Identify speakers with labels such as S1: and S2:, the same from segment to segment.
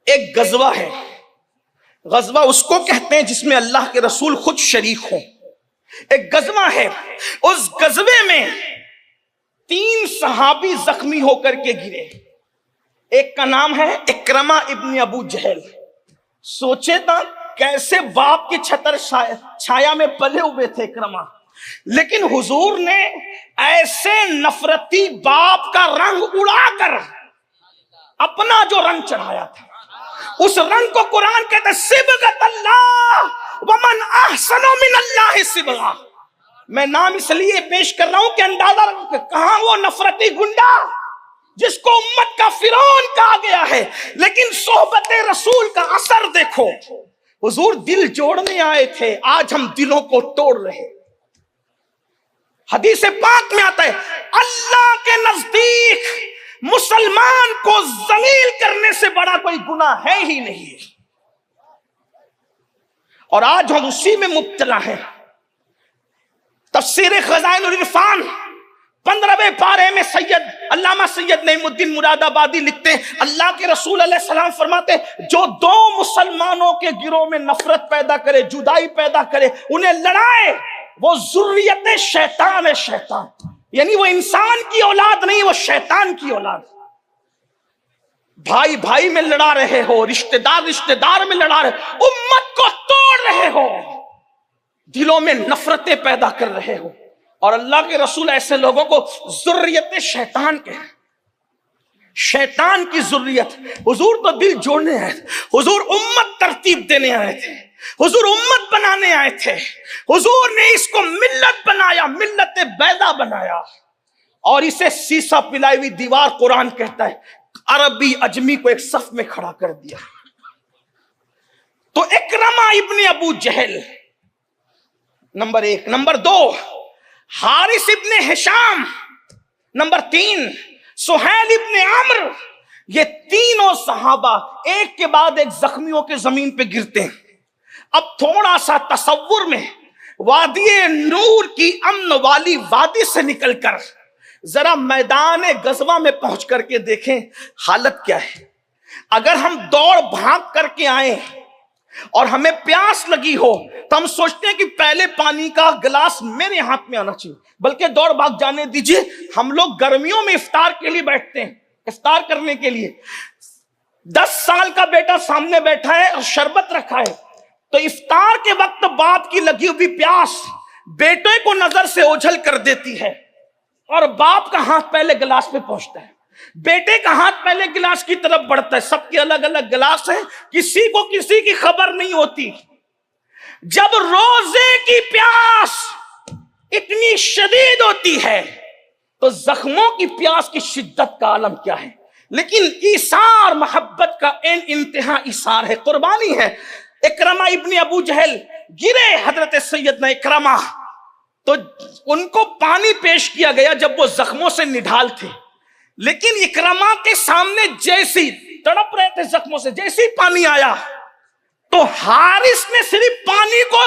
S1: ایک غزوہ ہے، غزوہ اس کو کہتے ہیں جس میں اللہ کے رسول خود شریک ہوں. ایک غزوہ ہے، اس غزوے میں 3 صحابی زخمی ہو کر کے گرے. ایک کا نام ہے اکرمہ ابن ابو جہل. سوچے تھا کیسے باپ کی چھتر چھایا میں پلے ہوئے تھے اکرمہ، لیکن حضور نے ایسے نفرتی باپ کا رنگ اڑا کر اپنا جو رنگ چڑھایا تھا، اس رنگ کو قرآن کہتا ہے صبغۃ اللہ ومن احسن من اللہ صبغہ. میں نام اس لیے پیش کر رہا ہوں کہ اندازہ رکھو کہاں وہ نفرتی گنڈا جس کو امت کا فرعون کہا گیا ہے، لیکن صحبت رسول کا اثر دیکھو. حضور دل جوڑنے آئے تھے، آج ہم دلوں کو توڑ رہے. حدیث پاک میں آتا ہے اللہ کے نزدیک مسلمان کو ذلیل کرنے سے بڑا کوئی گناہ ہے ہی نہیں، اور آج ہم اسی میں مبتلا ہیں. تفسیر خزائن العرفان 15ویں پارے میں علامہ سید نعیم الدین مراد آبادی لکھتے ہیں اللہ کے رسول علیہ السلام فرماتے جو 2 مسلمانوں کے گروہ میں نفرت پیدا کرے، جدائی پیدا کرے، انہیں لڑائے، وہ ذریت شیطان ہے. شیطان یعنی وہ انسان کی اولاد نہیں، وہ شیطان کی اولاد. بھائی بھائی میں لڑا رہے ہو، رشتہ دار میں لڑا رہے، امت کو توڑ رہے ہو، دلوں میں نفرتیں پیدا کر رہے ہو. اور اللہ کے رسول ایسے لوگوں کو ذریت شیطان کہتے ہیں، شیطان کی ذریت. حضور تو دل جوڑنے آئے تھے، حضور امت ترتیب دینے آئے تھے، حضور امت بنانے آئے تھے. حضور نے اس کو ملت بنایا، ملت بیضا بنایا، اور اسے سیسا پلائی ہوئی دیوار قرآن کہتا ہے. عربی عجمی کو ایک صف میں کھڑا کر دیا. تو اکرمہ ابن ابو جہل نمبر 1. نمبر 2 حارث ابن ہشام. نمبر 3 سہیل ابن عمرو. یہ تینوں صحابہ ایک کے بعد ایک زخمیوں کے زمین پہ گرتے ہیں. اب تھوڑا سا تصور میں وادی نور کی امن والی وادی سے نکل کر ذرا میدان غزوہ میں پہنچ کر کے دیکھیں حالت کیا ہے. اگر ہم دوڑ بھاگ کر کے آئیں اور ہمیں پیاس لگی ہو تو ہم سوچتے ہیں کہ پہلے پانی کا گلاس میرے ہاتھ میں آنا چاہیے، بلکہ دوڑ بھاگ جانے دیجئے. ہم لوگ گرمیوں میں افطار کے لیے بیٹھتے ہیں، افطار کرنے کے لیے. 10 سال کا بیٹا سامنے بیٹھا ہے اور شربت رکھا ہے، تو افطار کے وقت باپ کی لگی ہوئی پیاس بیٹے کو نظر سے اوجھل کر دیتی ہے، اور باپ کا ہاتھ پہلے گلاس پہ پہنچتا ہے، بیٹے کا ہاتھ پہلے گلاس کی طرف بڑھتا ہے. سب کے الگ الگ گلاس ہیں، کسی کو کسی کی خبر نہیں ہوتی. جب روزے کی پیاس اتنی شدید ہوتی ہے تو زخموں کی پیاس کی شدت کا عالم کیا ہے. لیکن ایثار محبت کا انتہا ایثار ہے، قربانی ہے. اکرمہ ابن ابو جہل گرے حضرت سیدنا اکرمہ، تو ان کو پانی پیش کیا گیا جب وہ زخموں سے نڈھال تھے. لیکن اکرمہ کے سامنے جیسی تڑپ رہے تھے زخموں سے، جیسی پانی آیا تو حارث نے صرف پانی کو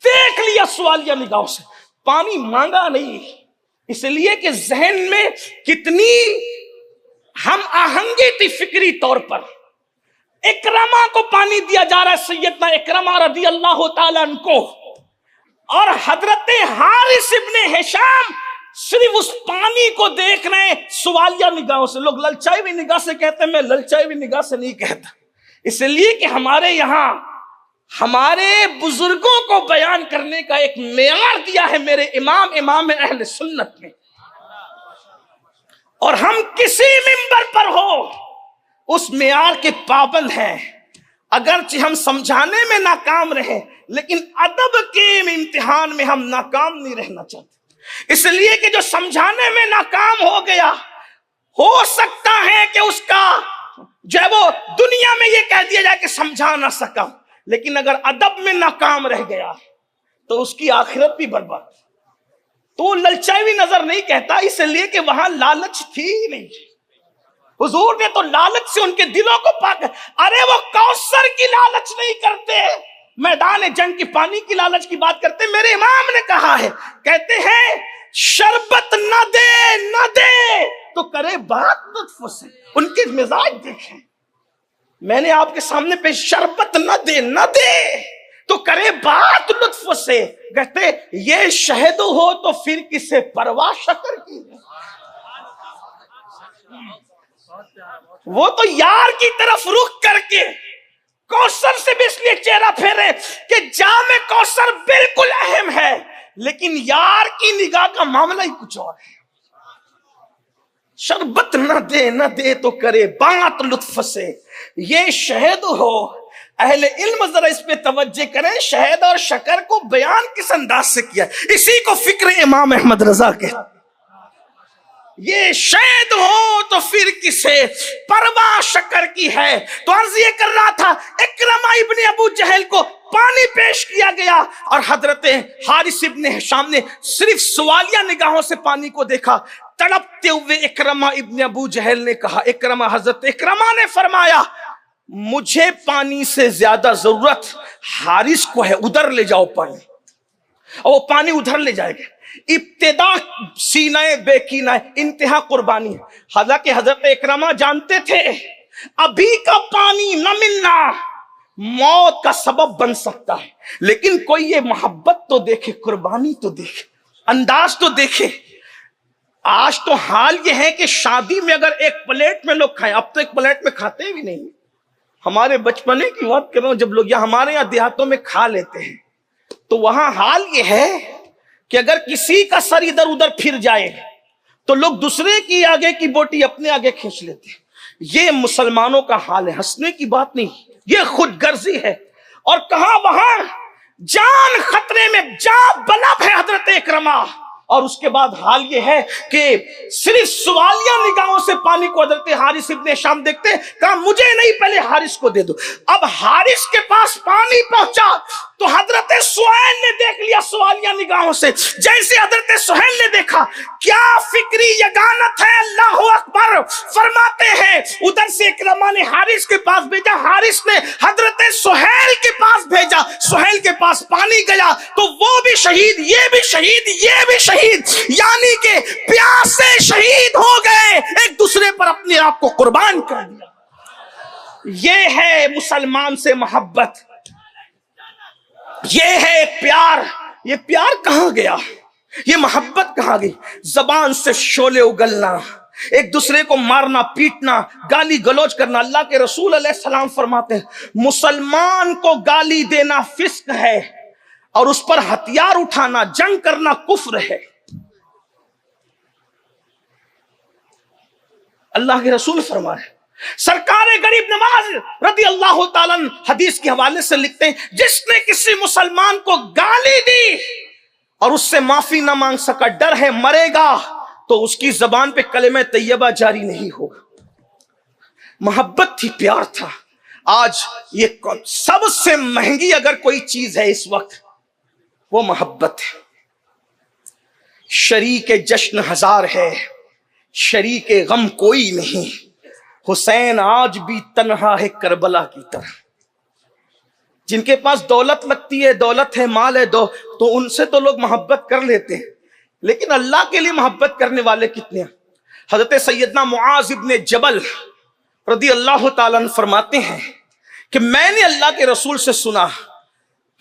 S1: دیکھ لیا سوالیہ نگاہوں سے، پانی مانگا نہیں. اس لیے کہ ذہن میں کتنی ہم آہنگی تھی فکری طور پر. اکرمہ کو پانی دیا جا رہا ہے، سیدنا اکرمہ رضی اللہ تعالیٰ عنہ کو، اور حضرت حارث ابن ہشام صرف اس پانی کو دیکھ رہے ہیں سوالیہ نگاہوں سے. لوگ للچائی ہوئی نگاہ سے کہتے ہیں، میں للچائی ہوئی نگاہ سے نہیں کہتا، اس لیے کہ ہمارے یہاں ہمارے بزرگوں کو بیان کرنے کا ایک معیار دیا ہے میرے امام اہل سنت نے، اور ہم کسی منبر پر ہو اس معیار کے پابند ہیں. اگرچہ ہم سمجھانے میں ناکام رہے لیکن ادب کے امتحان میں ہم ناکام نہیں رہنا چاہتے. اس لیے کہ جو سمجھانے میں ناکام ہو گیا، ہو سکتا ہے کہ اس کا جو ہے وہ دنیا میں یہ کہہ دیا جائے کہ سمجھا نہ سکا، لیکن اگر ادب میں ناکام رہ گیا تو اس کی آخرت بھی برباد. تو للچائی ہوئی نظر نہیں کہتا، اس لیے کہ وہاں لالچ تھی نہیں. حضور نے تو لالچ سے ان کے دلوں کو پاک. ارے وہ کوثر کی لالچ نہیں کرتے، میدان جنگ کی پانی کی لالچ کی بات کرتے. میرے امام نے کہا ہے، کہتے ہیں شربت نہ دے تو کرے بات لطف سے. ان کے مزاج دیکھیں، میں نے آپ کے سامنے پہ شربت نہ دے تو کرے بات لطف سے. کہتے یہ شہد ہو تو پھر کسے پرواہ شکر کی. وہ تو یار کی طرف رخ کر کے کوثر سے بھی اس لیے چہرہ پھیرے کہ جام کوثر بالکل اہم ہے، لیکن یار کی نگاہ کا معاملہ ہی کچھ اور ہے. شربت نہ دے تو کرے بات لطف سے، یہ شہد ہو. اہل علم ذرا اس پہ توجہ کریں، شہد اور شکر کو بیان کس انداز سے کیا، اسی کو فکر امام احمد رضا کہتے. یہ شہد ہو تو پھر کسے پرواہ شکر کی ہے. تو عرض یہ کر رہا تھا، اکرمہ ابن ابو جہل کو پانی پیش کیا گیا اور حضرت حارث ابن ہشام نے صرف سوالیہ نگاہوں سے پانی کو دیکھا. تڑپتے ہوئے اکرمہ ابن ابو جہل نے کہا، حضرت اکرمہ نے فرمایا مجھے پانی سے زیادہ ضرورت حارث کو ہے، ادھر لے جاؤ پانی. اور وہ پانی ادھر لے جائے گا. ابتدا سینہ بے کینہ، انتہا قربانی. حالانکہ حضرت اکرمہ جانتے تھے ابھی کا پانی نہ ملنا موت کا سبب بن سکتا ہے، لیکن کوئی یہ محبت تو دیکھے، قربانی تو دیکھے، انداز تو دیکھے. آج تو حال یہ ہے کہ شادی میں اگر ایک پلیٹ میں لوگ کھائیں، اب تو ایک پلیٹ میں کھاتے بھی نہیں. ہمارے بچپنے کی بات کر رہا ہوں، جب لوگ یا ہمارے یہاں دیہاتوں میں کھا لیتے ہیں تو وہاں حال یہ ہے کہ اگر کسی کا سر ادھر ادھر پھر جائے تو لوگ دوسرے کی آگے کی بوٹی اپنے آگے کھینچ لیتے ہیں. یہ مسلمانوں کا حال ہے، ہنسنے کی بات نہیں، یہ خود غرضی ہے. اور کہاں وہاں جان خطرے میں، جان بلب ہے حضرت اکرمہ. اور اس کے بعد حال یہ ہے کہ صرف سوالیہ نگاہوں سے پانی کو حضرت حارث ابن ہشام دیکھتے، کہا مجھے نہیں، پہلے حارث کو دے دو. اب حارث کے پاس پانی پہنچا تو حضرت سہیل نے دیکھ لیا سوالیہ نگاہوں سے. جیسے حضرت سہیل نے دیکھا، کیا فکری یگانت ہے، اللہ اکبر. فرماتے ہیں ادھر سے اکرمہ نے حارث کے پاس بھیجا، حارث نے حضرت سہیل کے پاس بھیجا. سہیل کے پاس پانی گیا تو وہ بھی شہید، یہ بھی شہید، یہ بھی شہید، یعنی کہ پیاس سے شہید ہو گئے، ایک دوسرے پر اپنے آپ کو قربان کر دیا. یہ ہے مسلمان سے محبت، یہ ہے پیار. یہ پیار کہاں گیا، یہ محبت کہاں گئی؟ زبان سے شعلے اگلنا، ایک دوسرے کو مارنا پیٹنا، گالی گلوچ کرنا. اللہ کے رسول علیہ السلام فرماتے ہیں مسلمان کو گالی دینا فسق ہے اور اس پر ہتھیار اٹھانا، جنگ کرنا کفر ہے. اللہ کے رسول فرما رہے. سرکار غریب نواز رضی اللہ تعالیٰ حدیث کے حوالے سے لکھتے ہیں جس نے کسی مسلمان کو گالی دی اور اس سے معافی نہ مانگ سکا، ڈر ہے مرے گا تو اس کی زبان پہ کلمہ طیبہ جاری نہیں ہوگا. محبت تھی، پیار تھا. آج یہ سب سے مہنگی اگر کوئی چیز ہے اس وقت وہ محبت ہے. شریک جشن ہزار ہے، شریک غم کوئی نہیں. حسین آج بھی تنہا ہے کربلا کی طرح. جن کے پاس دولت لگتی ہے، دولت ہے، مال ہے، تو ان سے تو لوگ محبت کر لیتے ہیں، لیکن اللہ کے لیے محبت کرنے والے کتنے ہیں؟ حضرت سیدنا معاذ ابن جبل رضی اللہ تعالیٰ عنہ فرماتے ہیں کہ میں نے اللہ کے رسول سے سنا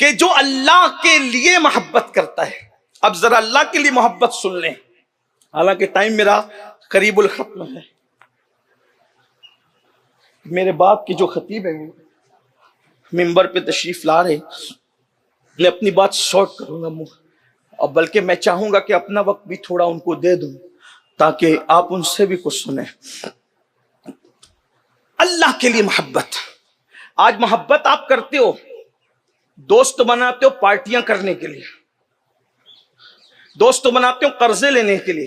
S1: کہ جو اللہ کے لیے محبت کرتا ہے. اب ذرا اللہ کے لیے محبت سن لیں، حالانکہ ٹائم میرا قریب الختم ہے. میرے باپ کی جو خطیب ہے منبر پہ تشریف لا رہے، میں اپنی بات شارٹ کروں گا، اور بلکہ میں چاہوں گا کہ اپنا وقت بھی تھوڑا ان کو دے دوں تاکہ آپ ان سے بھی کچھ سنیں. اللہ کے لیے محبت. آج محبت آپ کرتے ہو، دوست بناتے ہو پارٹیاں کرنے کے لیے، دوست بناتے ہو قرضے لینے کے لیے،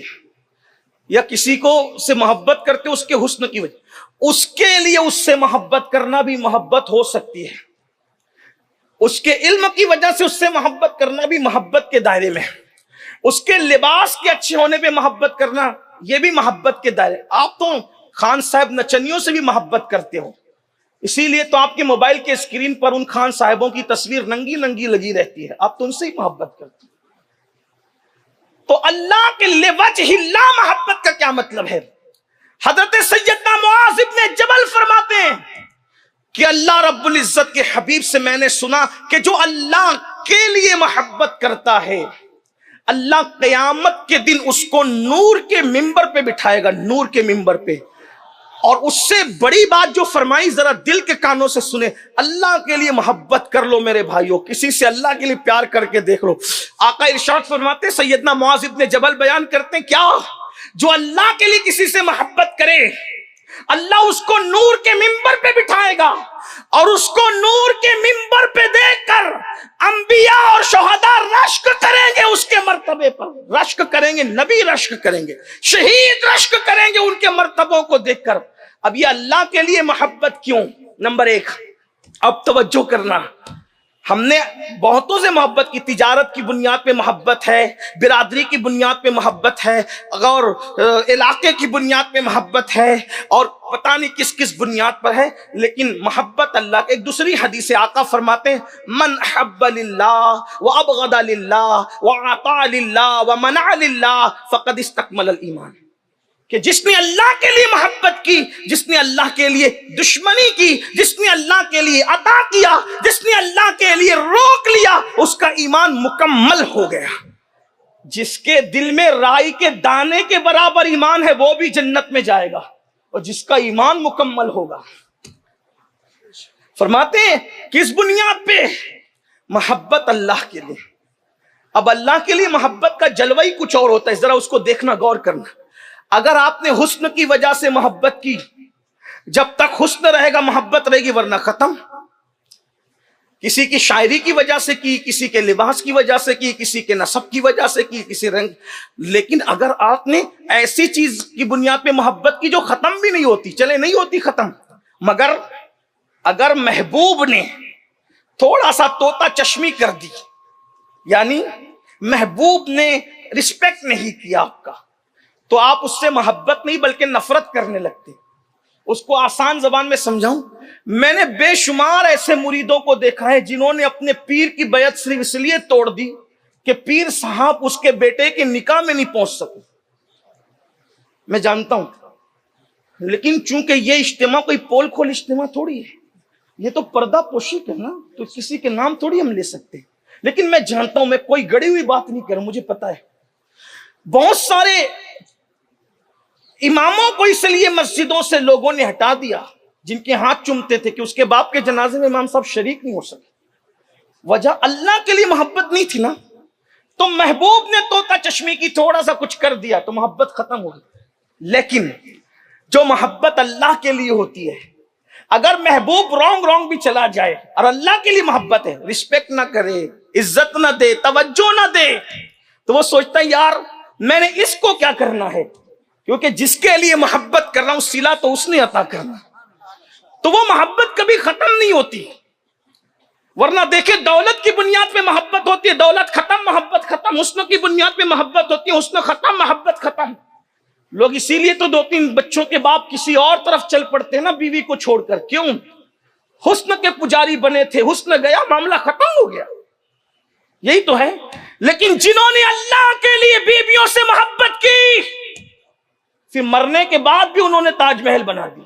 S1: یا کسی کو سے محبت کرتے ہو اس کے حسن کی وجہ. اس کے لیے اس سے محبت کرنا بھی محبت ہو سکتی ہے، اس کے علم کی وجہ سے اس سے محبت کرنا بھی محبت کے دائرے میں، اس کے لباس کے اچھے ہونے پہ محبت کرنا یہ بھی محبت کے دائرے. آپ تو خان صاحب نچنیوں سے بھی محبت کرتے ہو، اسی لیے تو آپ کے موبائل کے اسکرین پر ان خان صاحبوں کی تصویر ننگی ننگی لگی رہتی ہے، آپ تو ان سے ہی محبت کرتے ہو. تو اللہ کے لوجہ اللہ محبت کا کیا مطلب ہے؟ حضرت سیدنا معاذ ابن جبل فرماتے ہیں کہ اللہ رب العزت کے حبیب سے میں نے سنا کہ جو اللہ کے لیے محبت کرتا ہے اللہ قیامت کے دن اس کو نور کے ممبر پہ بٹھائے گا، نور کے ممبر پہ. اور اس سے بڑی بات جو فرمائی ذرا دل کے کانوں سے سنیں، اللہ کے لیے محبت کر لو میرے بھائیوں، کسی سے اللہ کے لیے پیار کر کے دیکھ لو. آقا ارشاد فرماتے، سیدنا معاذ ابن جبل بیان کرتے ہیں، کیا جو اللہ کے لیے کسی سے محبت کرے اللہ اس کو نور کے ممبر پہ بٹھائے گا، اور اس کو نور کے ممبر پہ دیکھ کر انبیاء اور شہداء رشک کریں گے، اس کے مرتبے پر رشک کریں گے، نبی رشک کریں گے، شہید رشک کریں گے ان کے مرتبوں کو دیکھ کر. اب یہ اللہ کے لیے محبت کیوں؟ نمبر ایک، اب توجہ کرنا، ہم نے بہتوں سے محبت کی، تجارت کی بنیاد پہ محبت ہے، برادری کی بنیاد پہ محبت ہے، اور علاقے کی بنیاد پہ محبت ہے، اور پتہ نہیں کس کس بنیاد پر ہے، لیکن محبت اللہ. ایک دوسری حدیث آقا فرماتے ہیں، من احب للہ وابغض للہ واعطى للہ ومنع للہ فقد استکمل الایمان. کہ جس نے اللہ کے لیے محبت کی، جس نے اللہ کے لیے دشمنی کی، جس نے اللہ کے لیے عطا کیا، جس نے اللہ کے لیے روک لیا، اس کا ایمان مکمل ہو گیا. جس کے دل میں رائی کے دانے کے برابر ایمان ہے وہ بھی جنت میں جائے گا، اور جس کا ایمان مکمل ہوگا. فرماتے ہیں کس بنیاد پہ؟ محبت اللہ کے لیے. اب اللہ کے لیے محبت کا جلوہ ہی کچھ اور ہوتا ہے، ذرا اس کو دیکھنا، غور کرنا. اگر آپ نے حسن کی وجہ سے محبت کی، جب تک حسن رہے گا محبت رہے گی، ورنہ ختم. کسی کی شاعری کی وجہ سے کی، کسی کے لباس کی وجہ سے کی، کسی کے نسب کی وجہ سے کی، کسی رنگ. لیکن اگر آپ نے ایسی چیز کی بنیاد پہ محبت کی جو ختم بھی نہیں ہوتی، چلے نہیں ہوتی ختم، مگر اگر محبوب نے تھوڑا سا طوطا چشمی کر دی، یعنی محبوب نے رسپیکٹ نہیں کیا آپ کا، تو آپ اس سے محبت نہیں بلکہ نفرت کرنے لگتے. اس کو آسان زبان میں سمجھاؤں، میں نے بے شمار ایسے مریدوں کو دیکھا ہے جنہوں نے اپنے پیر کی بیعت صرف اس لیے توڑ دی کہ پیر صاحب اس کے بیٹے کے نکاح میں نہیں پہنچ سکے. میں جانتا ہوں، لیکن چونکہ یہ اجتماع کوئی پول کھول اجتماع تھوڑی ہے، یہ تو پردہ پوشی کرنا، تو کسی کے نام تھوڑی ہم لے سکتے. لیکن میں جانتا ہوں، میں کوئی گڑی ہوئی بات نہیں کروں، مجھے پتا ہے بہت سارے اماموں کو اس لیے مسجدوں سے لوگوں نے ہٹا دیا جن کے ہاتھ چومتے تھے کہ اس کے باپ کے جنازے میں امام صاحب شریک نہیں ہو سکے. وجہ اللہ کے لیے محبت نہیں تھی نا. تو محبوب نے طوطا چشمی کی، تھوڑا سا کچھ کر دیا تو محبت ختم ہو گئی. لیکن جو محبت اللہ کے لیے ہوتی ہے، اگر محبوب رونگ بھی چلا جائے اور اللہ کے لیے محبت ہے، رسپیکٹ نہ کرے، عزت نہ دے، توجہ نہ دے، تو وہ سوچتا ہے یار میں نے اس کو کیا کرنا ہے، کیونکہ جس کے لیے محبت کر رہا ہوں صلہ تو اس نے عطا کرنا. تو وہ محبت کبھی ختم نہیں ہوتی. ورنہ دیکھیں دولت کی بنیاد پہ محبت ہوتی ہے، دولت ختم، محبت ختم. حسن کی بنیاد پہ محبت ہوتی ہے، حسن ختم، محبت ختم. لوگ اسی لیے تو 2-3 بچوں کے باپ کسی اور طرف چل پڑتے ہیں نا، بیوی کو چھوڑ کر. کیوں؟ حسن کے پجاری بنے تھے، حسن گیا، معاملہ ختم ہو گیا. یہی تو ہے. لیکن جنہوں نے اللہ کے لیے بیویوں سے محبت کی، پھر مرنے کے بعد بھی انہوں نے تاج محل بنا دی.